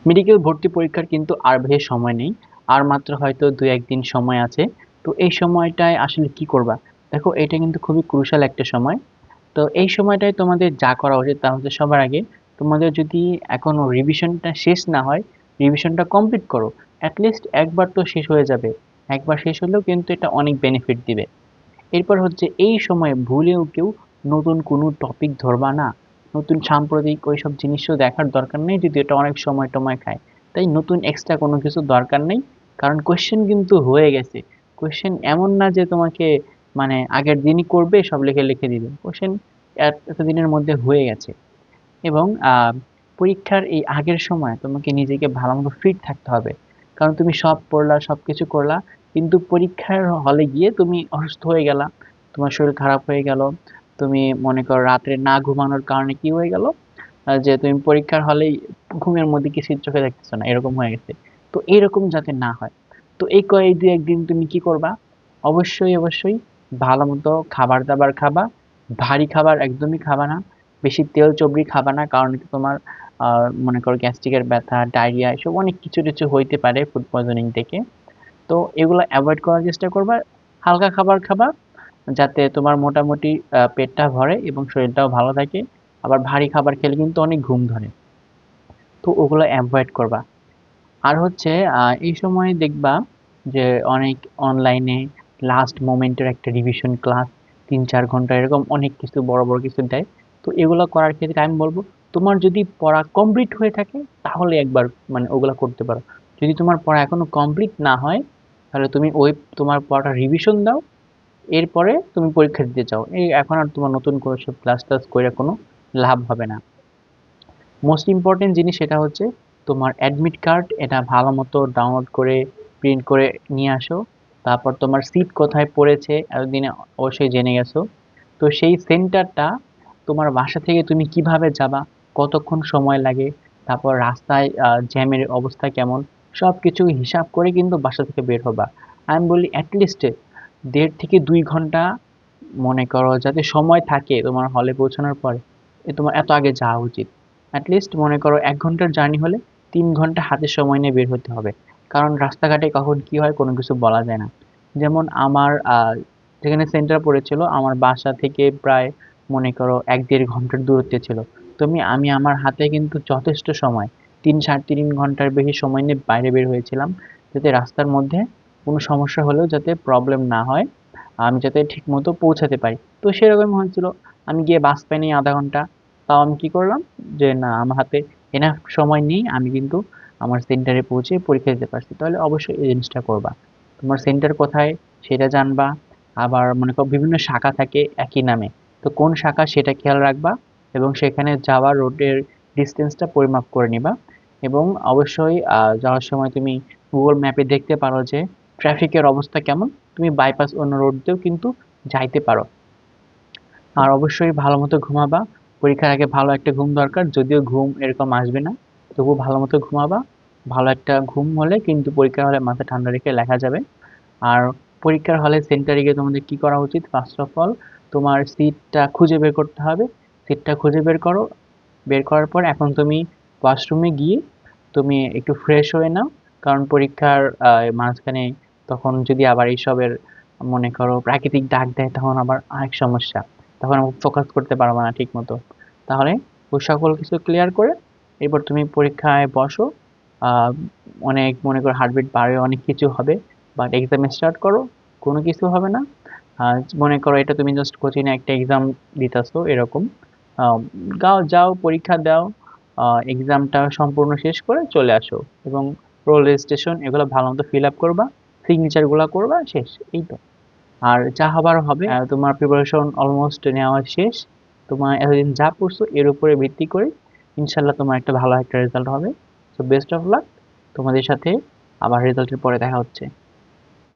Medical ভর্তি পরীক্ষার কিন্তু আর বেশি সময় নেই। আর মাত্র হয়তো ২-১ দিন সময় আছে। তো এই সময়টায় আসলে কি করবা? দেখো এটা কিন্তু খুবই ক্রুশাল একটা সময়। তো এই সময়টায় তোমাদের যা করা উচিত তা হচ্ছে সবার আগে তোমাদের যদি এখনো রিভিশনটা শেষ না হয়, রিভিশনটা কমপ্লিট করো। এট লিস্ট একবার তো শেষ হয়ে যাবে। একবার শেষ হলেও কিন্তু এটা অনেক বেনিফিট দিবে। এরপর হচ্ছে এই সময়ে ভুলেও কেউ নতুন কোনো টপিক ধরবা না। নতুন সাম্প্রতিক ওইসব জিনিসও দেখার দরকার নেই যদি এটা অনেক সময় টময় খায়। তাই নতুন এক্সট্রা কোনো কিছু দরকার নেই। কারণ কোয়েশ্চেন কিন্তু হয়ে গেছে। কোয়েশ্চেন এমন না যে তোমাকে মানে আগের দিনই করবে সব লিখে লিখে দিবে। কোয়েশ্চেন এতদিনের মধ্যে হয়ে গেছে। এবং পরীক্ষার এই আগের সময় তোমাকে নিজেকে ভালোমতো ফিট থাকতে হবে। কারণ তুমি সব পড়লা, সবকিছু করলা, কিন্তু পরীক্ষার হলে গিয়ে তুমি অসুস্থ হয়ে গেলা, তোমার শরীর খারাপ হয়ে গেল, তুমি মনে করো রাত্রে না ঘুমানোর কারণে কি হয়ে গেল, যে তুমি পরীক্ষার হলেই ঘুমের মধ্যে কিছুই চোখে দেখতেছো না, এরকম হয়ে গেছে। তো এরকম যাতে না হয়, তো এই কয়েক দুই একদিন তুমি কি করবা, অবশ্যই অবশ্যই ভালো মতো খাবার দাবার খাবা। ভারী খাবার একদমই খাবা না, বেশি তেল চর্বি খাবা না, কারণ এতে তোমার মনে করো গ্যাস্ট্রিকের ব্যথা, ডায়রিয়া এসব অনেক কিছু টিছু হইতে পারে ফুড পয়জনিং থেকে। তো এগুলো অ্যাভয়েড করার চেষ্টা করবা। হালকা খাবার খাবা যাতে তোমার মোটামুটি পেটটা ভরে এবং শরীরটাও ভালো থাকে। আবার ভারী খাবার খেলে কিন্তু অনেক ঘুম ধরে। তো ওগুলো অ্যাভয়েড করবা। আর হচ্ছে এই সময় দেখবা যে অনেক অনলাইনে লাস্ট মোমেন্টের একটা রিভিশন ক্লাস ৩-৪ ঘন্টা এরকম অনেক কিছু বড় বড় কিছু দেয়। তো এগুলো করার ক্ষেত্রে আমি বলবো তোমার যদি পড়া কমপ্লিট হয়ে থাকে তাহলে একবার মানে ওগুলা করতে পারো। যদি তোমার পড়া এখনো কমপ্লিট না হয় তাহলে তুমি ওই তোমার পড়াটা রিভিশন দাও, এরপরে তুমি পরীক্ষা দিতে চাও, এই এখন আর তোমার নতুন করে সব ক্লাস টাস করে কোনো লাভ হবে না। মোস্ট ইম্পর্টেন্ট জিনিস সেটা হচ্ছে তোমার অ্যাডমিট কার্ড, এটা ভালো মতো ডাউনলোড করে প্রিন্ট করে নিয়ে আসো। তারপর তোমার সিট কোথায় পড়েছে এতদিনে অবশ্যই জেনে গেছো। তো সেই সেন্টারটা তোমার বাসা থেকে তুমি কিভাবে যাবা, কতক্ষণ সময় লাগে, তারপর রাস্তায় জ্যামের অবস্থা কেমন, সব কিছু হিসাব করে কিন্তু বাসা থেকে বের হবা। আমি বলি অ্যাটলিস্ট ১.৫ থেকে ২ ঘন্টা মনে করো যাতে সময় থাকে তোমার হলে পৌঁছানোর পরে, তোমার এত আগে যাওয়া উচিত। অ্যাটলিস্ট মনে করো ১ ঘন্টার জার্নি হলে ৩ ঘন্টা হাতে সময় নিয়ে বের হতে হবে। কারণ রাস্তাঘাটে কখন কি হয় কোনো কিছু বলা যায় না। যেমন আমার যেখানে সেন্টার পড়েছিল আমার বাসা থেকে প্রায় মনে করো ১-১.৫ ঘন্টার দূরত্বে ছিল। আমি আমার হাতে কিন্তু যথেষ্ট সময় ৩ সাড়ে ৩ ঘন্টার বেশি সময় নিয়ে বাইরে বের হয়েছিলাম, যাতে রাস্তার মধ্যে কোনো সমস্যা হলেও যাতে প্রবলেম না হয়, আমি যাতে ঠিকমতো পৌঁছাতে পারি। তো সেরকমই হয়েছিল। আমি গিয়ে বাস পাইনি ০.৫ ঘন্টা। তাও আমি কি করলাম যে না আমার হাতে এনাফ সময় নেই, আমি কিন্তু আমার সেন্টারে পৌঁছে পরীক্ষা দিতে পারছি। তাহলে অবশ্যই এই জিনিসটা করবা। তোমার সেন্টার কোথায় সেটা জানবা। আবার মনে করো বিভিন্ন শাখা থাকে একই নামে। তো কোন শাখা সেটা খেয়াল রাখবা এবং সেখানে যাওয়ার রোডের ডিসটেন্সটা পরিমাপ করে নিবা। এবং অবশ্যই যাওয়ার সময় তুমি গুগল ম্যাপে দেখতে পারো যে ট্রাফিকের অবস্থা কেমন। তুমি বাইপাস অন্য রোড দিয়েও কিন্তু যাইতে পারো। আর অবশ্যই ভালো মতো ঘুমাবা। পরীক্ষার আগে ভালো একটা ঘুম দরকার, যদিও ঘুম এরকম আসবে না, তবুও ভালো মতো ঘুমাবা। ভালো একটা ঘুম হলে কিন্তু পরীক্ষার হলে মাথা ঠান্ডা রেখে লেখা যাবে। আর পরীক্ষার হলে সেন্টারে গিয়ে তোমাদের কি করা উচিত, ফার্স্ট অফ অল তোমার সিটটা খুঁজে বের করতে হবে। সিটটা খুঁজে বের করো। বের করার পর এখন তুমি ওয়াশরুমে গিয়ে তুমি একটু ফ্রেশ হয়ে নাও। কারণ পরীক্ষার মাঝখানে তখন যদি আবার এইসবের মনে করো প্রাকৃতিক ডাক দেয় তখন আবার আরেক সমস্যা। তখন ফোকাস করতে পারবে না ঠিক মতো। তাহলে ওই সকল কিছু ক্লিয়ার করে এরপর তুমি পরীক্ষায় বসো। আহ, অনেক মনে করো হার্টবিট বাড়বে, অনেক কিছু হবে, বাট এক্সামে স্টার্ট করো, কোনো কিছু হবে না। মনে করো এটা তুমি জাস্ট কোচিংয়ে একটা এক্সাম দিতেছো এরকম। আহ, যাও পরীক্ষা দাও, এক্সামটা সম্পূর্ণ শেষ করে চলে আসো। এবং রোল রেজিস্ট্রেশন এগুলো ভালো মতো ফিল আপ করবা, সিগনেচার গুলা করবা, শেষ। এই তো। আর যা হবার হবে, তোমার প্রিপারেশন অলমোস্ট নেওয়া শেষ। তোমার এতদিন যা পড়ছো এর উপরে ভিত্তি করে ইনশাল্লাহ তোমার একটা ভালো একটা রেজাল্ট হবে। So best of luck. তোমাদের সাথে আবার রেজাল্টের পরে দেখা হচ্ছে।